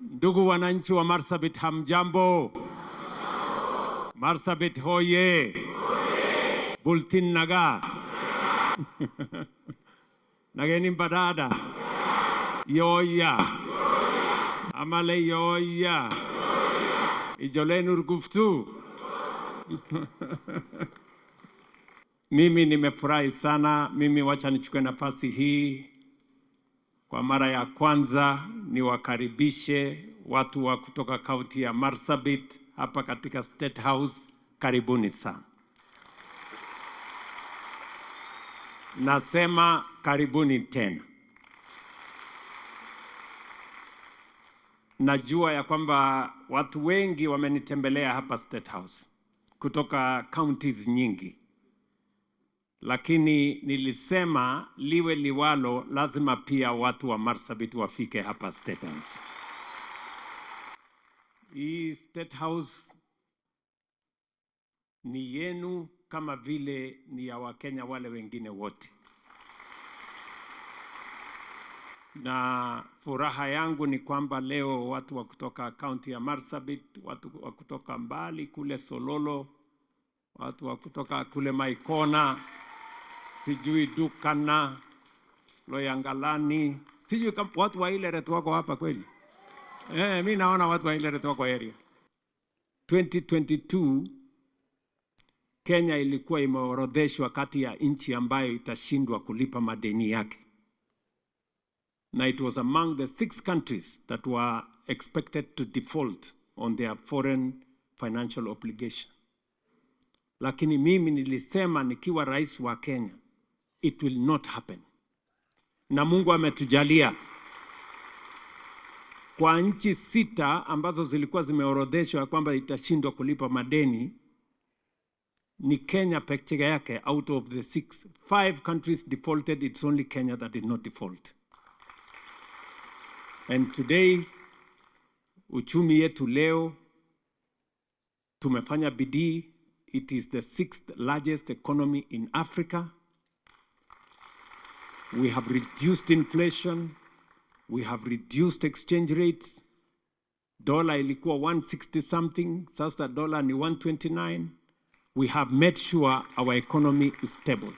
Ndugu wananchi wa Marsabit, hamjambo? Marsabit hoye! Bultin naga! Nageni badada! Yoya! Amale yoya! Ijolen urguftu! Mimi nimefurahi sana. Mimi wacha nichukue nafasi hii kwa mara ya kwanza niwakaribishe watu wa kutoka kaunti ya Marsabit hapa katika State House. Karibuni sana. Nasema karibuni tena. Najua ya kwamba watu wengi wamenitembelea hapa State House kutoka counties nyingi. Lakini nilisema liwe liwalo, lazima pia watu wa Marsabit wafike hapa State House. Hii State House ni yenu kama vile ni ya Wakenya wale wengine wote. Na furaha yangu ni kwamba leo watu wa kutoka kaunti ya Marsabit, watu wa kutoka mbali kule Sololo, watu wa kutoka kule Maikona, sijui Dukana, Loyangalani, sijui watu wa Ileret wako hapa kweli? Mimi naona watu wa Ileret wako area. 2022 Kenya ilikuwa imeorodheshwa kati ya nchi ambayo itashindwa kulipa madeni yake. Na it was among the 6 countries that were expected to default on their foreign financial obligation. Lakini mimi nilisema nikiwa rais wa Kenya, it will not happen. Na Mungu ametujalia. Kwa nchi 6 ambazo zilikuwa zimeorodheshwa kwamba itashindwa kulipa madeni, ni Kenya pekee yake out of the 6. 5 countries defaulted, it's only Kenya that did not default. And today, uchumi yetu leo, tumefanya bidii. It is the 6th largest economy in Africa. We have reduced inflation. We have reduced exchange rates. Dollar ilikuwa 160 something, sasa dollar ni 129. We have made sure our economy is stable.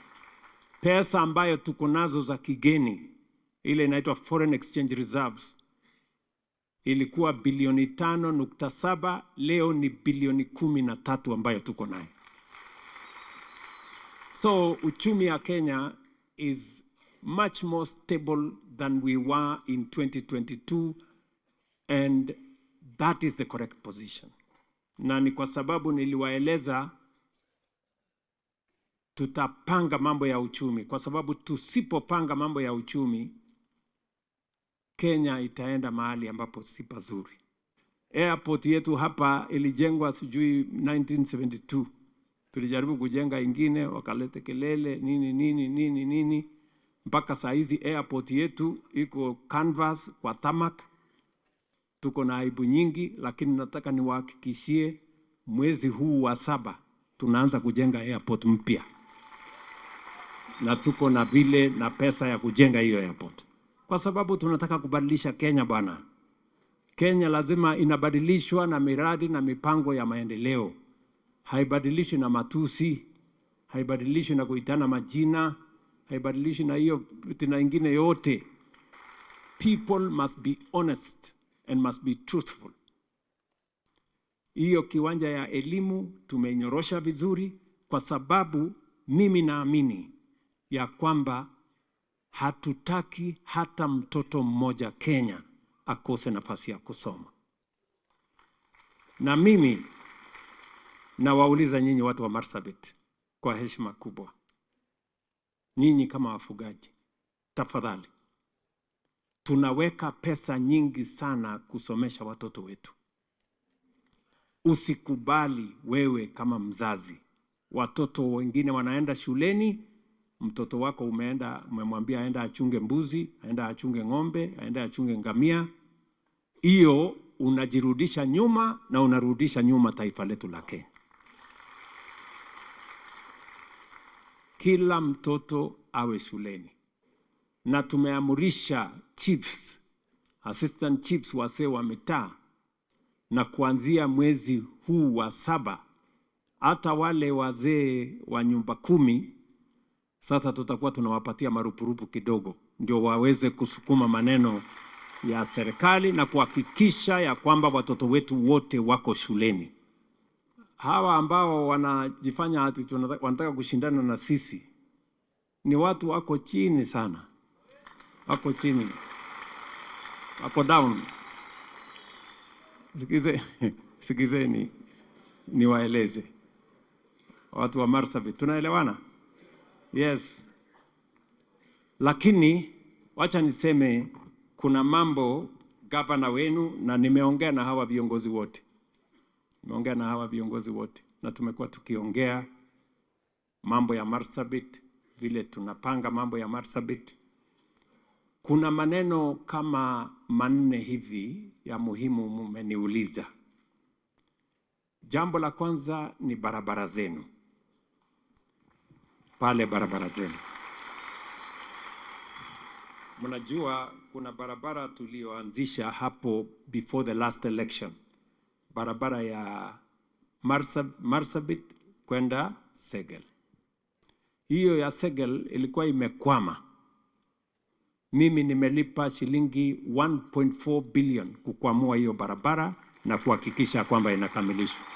Pesa ambayo tuko nazo za kigeni, ile inaitwa foreign exchange reserves, ilikuwa bilioni 5.7, leo ni bilioni 13 ambayo tuko nayo. So uchumi ya Kenya is much more stable than we were in 2022, and that is the correct position. Na ni kwa sababu niliwaeleza tutapanga mambo ya uchumi, kwa sababu tusipopanga mambo ya uchumi Kenya itaenda mahali ambapo si pazuri. Airport yetu hapa ilijengwa sijui 1972. Tulijaribu kujenga ingine, wakalete kelele nini. Mpaka saa hizi airport yetu iko canvas kwa tarmac. Tuko na aibu nyingi, lakini nataka niwahakikishie mwezi huu wa 7 tunaanza kujenga airport mpya. Na tuko na vile na pesa ya kujenga hiyo airport. Kwa sababu tunataka kubadilisha Kenya bwana. Kenya lazima inabadilishwa na miradi na mipango ya maendeleo. Haibadilishwi na matusi, haibadilishwi na kuitana majina, haibadilishwi na hiyo vitu ingine yote. People must be honest and must be truthful. Hiyo kiwanja ya elimu tumenyorosha vizuri, kwa sababu mimi naamini ya kwamba hatutaki hata mtoto mmoja Kenya akose nafasi ya kusoma. Na mimi nawauliza nyinyi watu wa Marsabit kwa heshima kubwa, nyinyi kama wafugaji, tafadhali, tunaweka pesa nyingi sana kusomesha watoto wetu. Usikubali wewe kama mzazi, watoto wengine wanaenda shuleni, mtoto wako umemwambia aenda achunge mbuzi, aenda achunge ng'ombe, aenda achunge ngamia. Hiyo unajirudisha nyuma na unarudisha nyuma taifa letu la Kenya. Kila mtoto awe shuleni. Na tumeamurisha chiefs assistant chiefs wazee wa mitaa, na kuanzia mwezi huu wa 7 hata wale wazee wa nyumba 10 sasa tutakuwa tunawapatia marupurupu kidogo, ndio waweze kusukuma maneno ya serikali na kuhakikisha ya kwamba watoto wetu wote wako shuleni. Hawa ambao wanajifanya ati wanataka kushindana na sisi ni watu wako chini sana, wako chini, wako down. Sikizeni niwaeleze watu wa Marsabit, tunaelewana? Yes. Lakini wacha niseme kuna mambo gavana wenu, na nimeongea na hawa viongozi wote, na tumekuwa tukiongea mambo ya Marsabit, vile tunapanga mambo ya Marsabit. Kuna maneno kama 4 hivi ya muhimu mmeniuliza. Jambo la kwanza ni barabara zenu. Pale barabara zenu, mnajua kuna barabara tulioanzisha hapo before the last election, barabara ya Marsabit kwenda Segel. Hiyo ya Segel ilikuwa imekwama. Mimi nimelipa shilingi 1.4 billion kukwamua hiyo barabara na kuhakikisha kwamba inakamilishwa.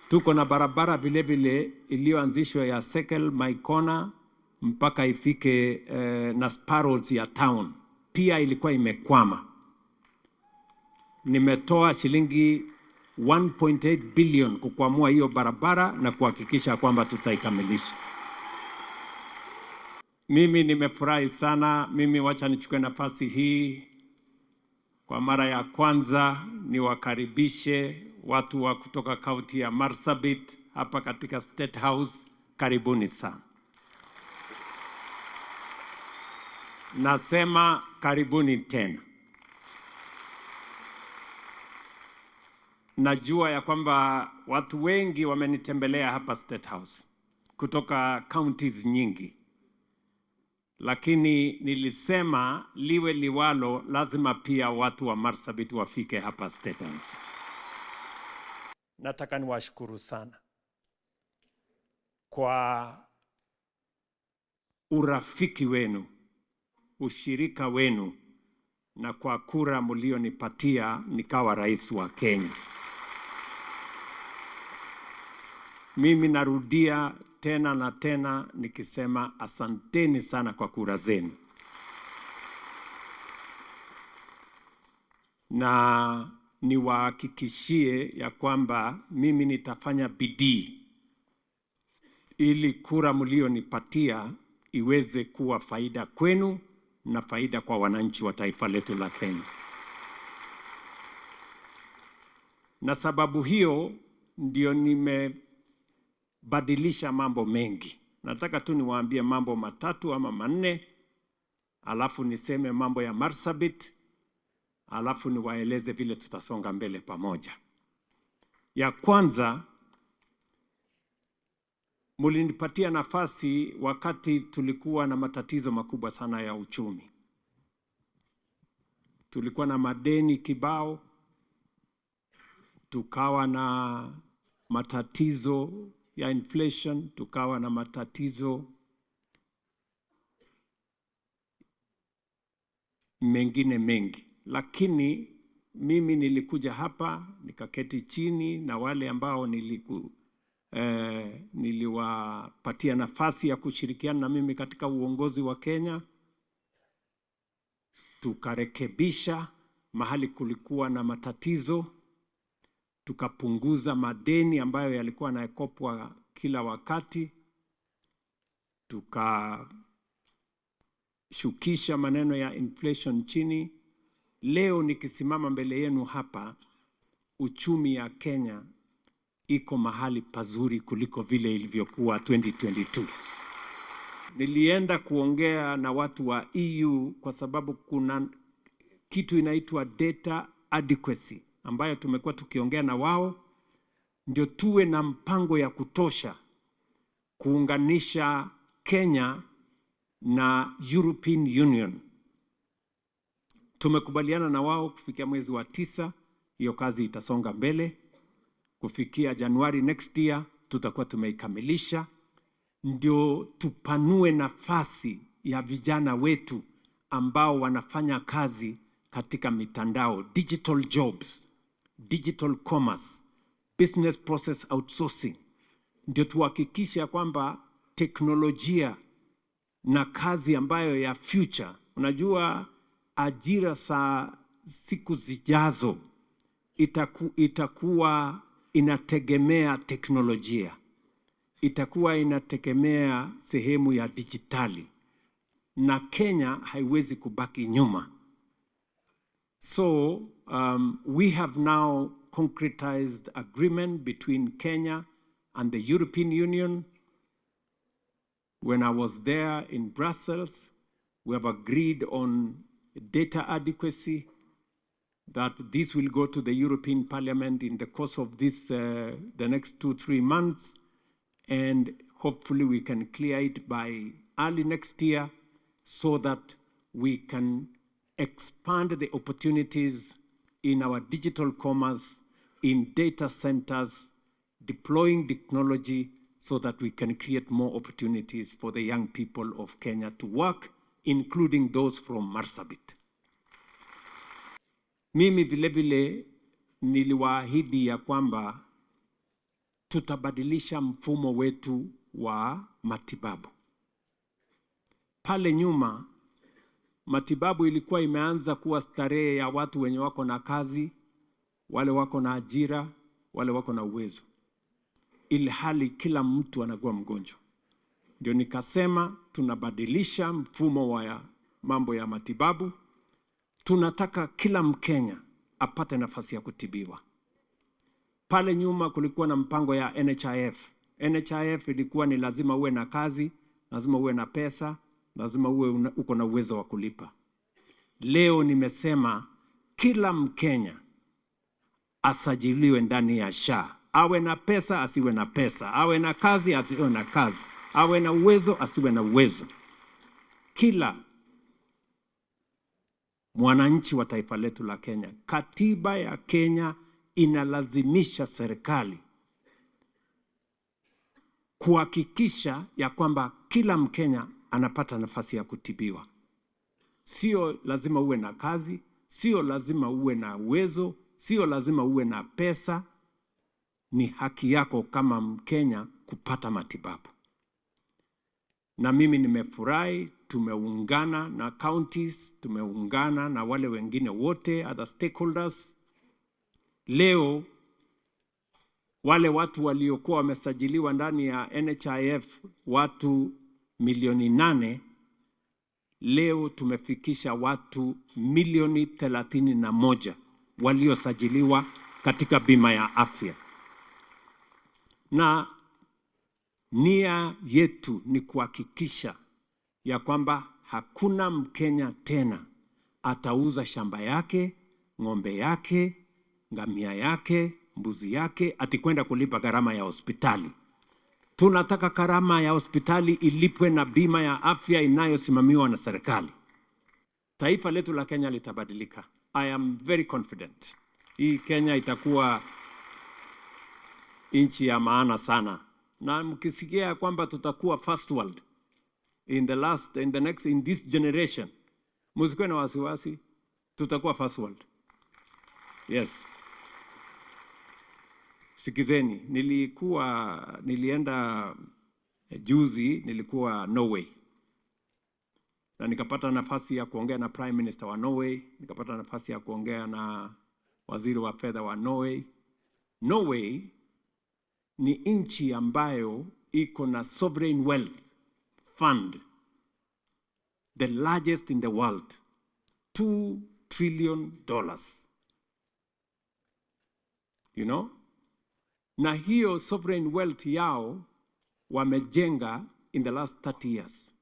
Tuko na barabara vile vile iliyoanzishwa ya Segel Maikona mpaka ifike Nasparrows ya town, pia ilikuwa imekwama. Nimetoa shilingi 1.8 billion kukwamua hiyo barabara na kuhakikisha kwamba tutaikamilisha. Mimi nimefurahi sana. Wacha nichukue nafasi hii kwa mara ya kwanza niwakaribishe watu wa kutoka kaunti ya Marsabit hapa katika State House. Karibuni sana. Nasema karibuni tena. Najua ya kwamba watu wengi wamenitembelea hapa State House kutoka counties nyingi, lakini nilisema liwe liwalo, lazima pia watu wa Marsabit wafike hapa State House. Nataka niwashukuru sana kwa urafiki wenu, ushirika wenu, na kwa kura mlionipatia nikawa rais wa Kenya. Mimi narudia tena na tena nikisema asanteni sana kwa kura zenu. Na niwahakikishie ya kwamba mimi nitafanya bidii ili kura mlionipatia iweze kuwa faida kwenu na faida kwa wananchi wa taifa letu la Kenya. Na sababu hiyo ndio nimebadilisha mambo mengi. Nataka tu niwaambie mambo 3 ama 4, alafu niseme mambo ya Marsabit, alafu niwaeleze vile tutasonga mbele pamoja. Ya kwanza, mulinipatia nafasi wakati tulikuwa na matatizo makubwa sana ya uchumi. Tulikuwa na madeni kibao, tukawa na matatizo ya inflation, tukawa na matatizo mengine mengi. Lakini mimi nilikuja hapa nikaketi chini na wale ambao niliwapatia nafasi ya kushirikiana na mimi katika uongozi wa Kenya. Tukarekebisha mahali kulikuwa na matatizo, tukapunguza madeni ambayo yalikuwa yanakopwa kila wakati, tukashukisha maneno ya inflation chini. Leo nikisimama mbele yenu hapa, uchumi ya Kenya iko mahali pazuri kuliko vile ilivyokuwa 2022. Nilienda kuongea na watu wa EU kwa sababu kuna kitu inaitwa data adequacy ambayo tumekuwa tukiongea na wao, ndio tuwe na mpango ya kutosha kuunganisha Kenya na European Union Tumekubaliana na wao kufikia mwezi wa 9 hiyo kazi itasonga mbele. Kufikia Januari next year tutakuwa tumeikamilisha, ndio tupanue nafasi ya vijana wetu ambao wanafanya kazi katika mitandao, digital jobs, digital commerce, business process outsourcing. Ndio tuhakikisha kwamba teknolojia na kazi ambayo ya future, unajua ajira za siku zijazo itakuwa inategemea teknolojia, itakuwa inategemea sehemu ya dijitali, na Kenya haiwezi kubaki nyuma. So we have now concretized agreement between Kenya and the European Union. When I was there in Brussels, we have agreed on data adequacy, that this will go to the European Parliament in the course of this, the next 2-3 months, and hopefully we can clear it by early next year so that we can expand the opportunities in our digital commerce, in data centers, deploying technology so that we can create more opportunities for the young people of Kenya to work, including those from Marsabit. Mimi vile vile niliwaahidi ya kwamba tutabadilisha mfumo wetu wa matibabu. Pale nyuma matibabu ilikuwa imeanza kuwa starehe ya watu wenye wako na kazi, wale wako na ajira, wale wako na uwezo, ilhali kila mtu anakuwa mgonjwa. Ndio nikasema tunabadilisha mfumo wa mambo ya matibabu. Tunataka kila Mkenya apate nafasi ya kutibiwa. Pale nyuma kulikuwa na mpango ya NHIF. NHIF ilikuwa ni lazima uwe na kazi, lazima uwe na pesa, lazima uwe uko na uwezo wa kulipa. Leo nimesema kila Mkenya asajiliwe ndani ya SHA. Awe na pesa, asiwe na pesa. Awe na kazi, asiwe na kazi. Awe na uwezo, asiwe na uwezo. Kila mwananchi wa taifa letu la Kenya, katiba ya Kenya inalazimisha serikali kuhakikisha ya kwamba kila Mkenya anapata nafasi ya kutibiwa. Sio lazima uwe na kazi, sio lazima uwe na uwezo, sio lazima uwe na pesa. Ni haki yako kama Mkenya kupata matibabu. Na mimi nimefurahi, tumeungana na counties, tumeungana na wale wengine wote, other stakeholders. Leo wale watu waliokuwa wamesajiliwa ndani ya NHIF, watu 8,000,000, leo tumefikisha watu 31,000,000 waliosajiliwa katika bima ya afya. Na nia yetu ni kuhakikisha ya kwamba hakuna Mkenya tena atauza shamba yake, ng'ombe yake, ngamia yake, mbuzi yake atikwenda kulipa gharama ya hospitali. Tunataka gharama ya hospitali ilipwe na bima ya afya inayosimamiwa na serikali. Taifa letu la Kenya litabadilika. I am very confident. Hii Kenya itakuwa nchi ya maana sana. Na mkisikia kwamba tutakuwa first world in this generation, msikuwe na wasiwasi, tutakuwa first world. Yes. Sikizeni, nilienda juzi, nilikuwa Norway. Na nikapata nafasi ya kuongea na Prime Minister wa Norway, nikapata nafasi ya kuongea na waziri wa fedha wa Norway. Norway ni nchi ambayo iko na sovereign wealth fund, the largest in the world, $2 trillion. You know? Na hiyo sovereign wealth yao wamejenga in the last 30 years.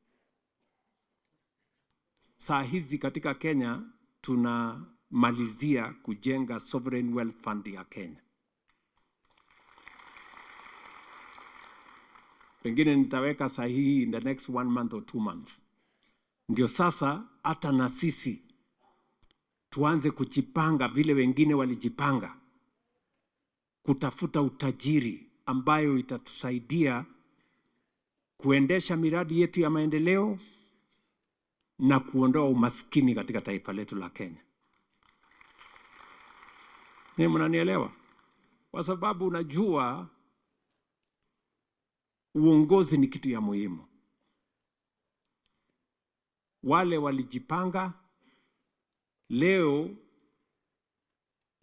Saa hizi katika Kenya tunamalizia kujenga sovereign wealth fund ya Kenya. Pengine nitaweka sahihi in the next 1 month or 2 months. Ndio sasa hata na sisi tuanze kujipanga vile wengine walijipanga, kutafuta utajiri ambayo itatusaidia kuendesha miradi yetu ya maendeleo na kuondoa umaskini katika taifa letu la Kenya. Ni mnanielewa? Kwa sababu unajua uongozi ni kitu ya muhimu. Wale walijipanga leo,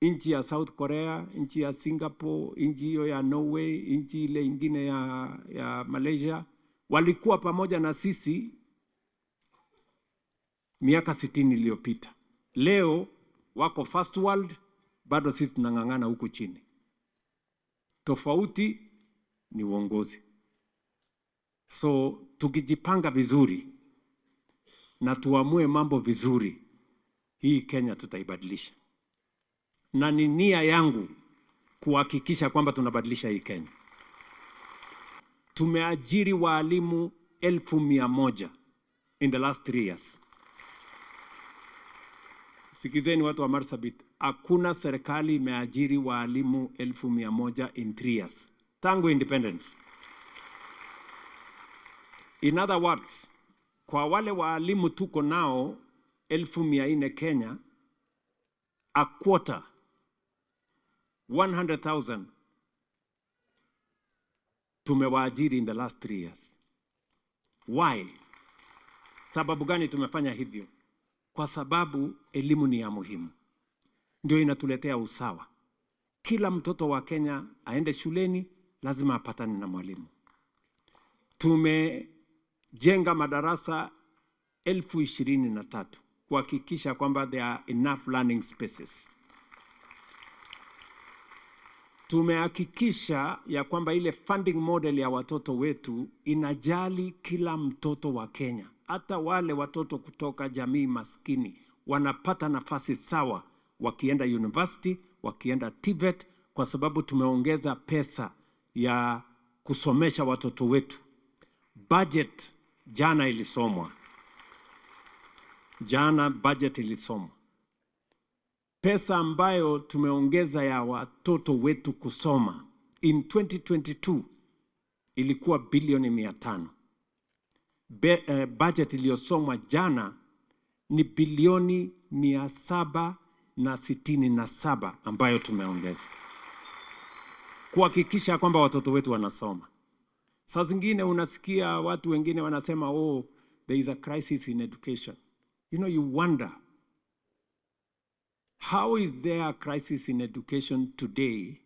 nchi ya South Korea, nchi ya Singapore, nchi hiyo ya Norway, nchi ile ingine ya Malaysia, walikuwa pamoja na sisi miaka 60 iliyopita. Leo wako first world, bado sisi tunang'ang'ana huku chini. Tofauti ni uongozi. So tukijipanga vizuri na tuamue mambo vizuri, hii Kenya tutaibadilisha. Na ni nia yangu kuhakikisha kwamba tunabadilisha hii Kenya. Tumeajiri walimu 1,100 in the last 3 years. Sikizeni watu wa Marsabit, hakuna serikali imeajiri walimu 1,100 in 3 years tangu independence. In other words, kwa wale walimu tuko nao 1,400 Kenya, a quarter, 100,000 tumewaajiri in the last 3 years. Why? Sababu gani tumefanya hivyo? Kwa sababu elimu ni ya muhimu. Ndio inatuletea usawa. Kila mtoto wa Kenya aende shuleni lazima apatane na mwalimu. Tumejenga madarasa 23,000 kuhakikisha kwamba there are enough learning spaces. Tumehakikisha ya kwamba ile funding model ya watoto wetu inajali kila mtoto wa Kenya. Hata wale watoto kutoka jamii maskini wanapata nafasi sawa wakienda university, wakienda TVET, kwa sababu tumeongeza pesa ya kusomesha watoto wetu. Budget jana ilisomwa. Jana budget ilisomwa. Pesa ambayo tumeongeza ya watoto wetu kusoma in 2022 ilikuwa bilioni 500. Budget iliyosomwa jana ni bilioni 767 ambayo tumeongeza kuhakikisha kwamba watoto wetu wanasoma. Saa zingine unasikia watu wengine wanasema, oh, there is a crisis in education. You know, you wonder, how is there a crisis in education today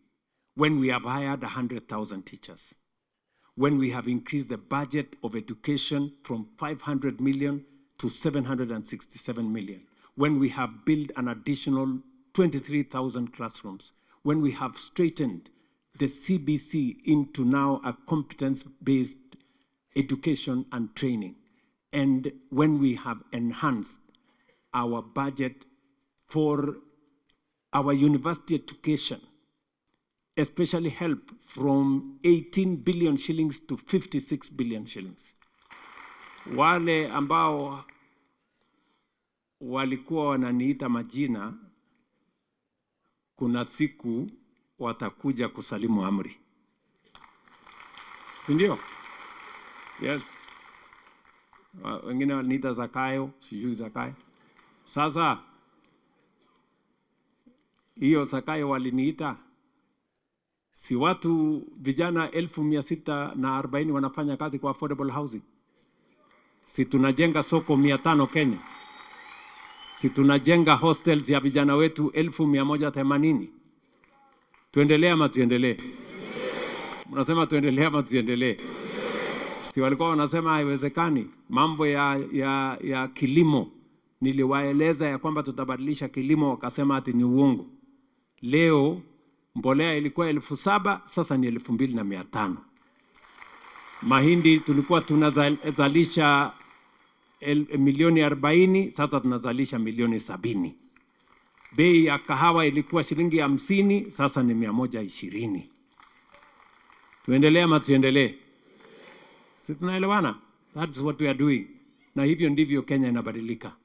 when we have hired 100,000 teachers? When we have increased the budget of education from 500 million to 767 million? When we have built an additional 23,000 classrooms? When we have straightened the CBC into now a competence-based education and training? And when we have enhanced our budget for our university education, especially help from 18 billion shillings to 56 billion shillings. Wale ambao walikuwa wananiita majina, kuna siku watakuja kusalimu amri. Ndio? Yes. Wengine wananiita Zakayo, sijui Zakayo. Sasa hiyo Zakayo waliniita, si watu vijana 1,640 wanafanya kazi kwa affordable housing? Si tunajenga soko 500 Kenya? Si tunajenga hostels ya vijana wetu 1,180? Tuendelee ama tuendelee? Mnasema tuendelee ama tuendelee? Si walikuwa wanasema haiwezekani? Mambo ya kilimo niliwaeleza ya kwamba tutabadilisha kilimo, wakasema ati ni uongo. Leo mbolea ilikuwa 7,000, sasa ni 2,500. Mahindi tulikuwa tunazalisha milioni 40, sasa tunazalisha milioni 70. Bei ya kahawa ilikuwa shilingi 50, sasa ni 120. Tuendelee ama tuendelee? Si tunaelewana? That's what we are doing. Na hivyo ndivyo Kenya inabadilika.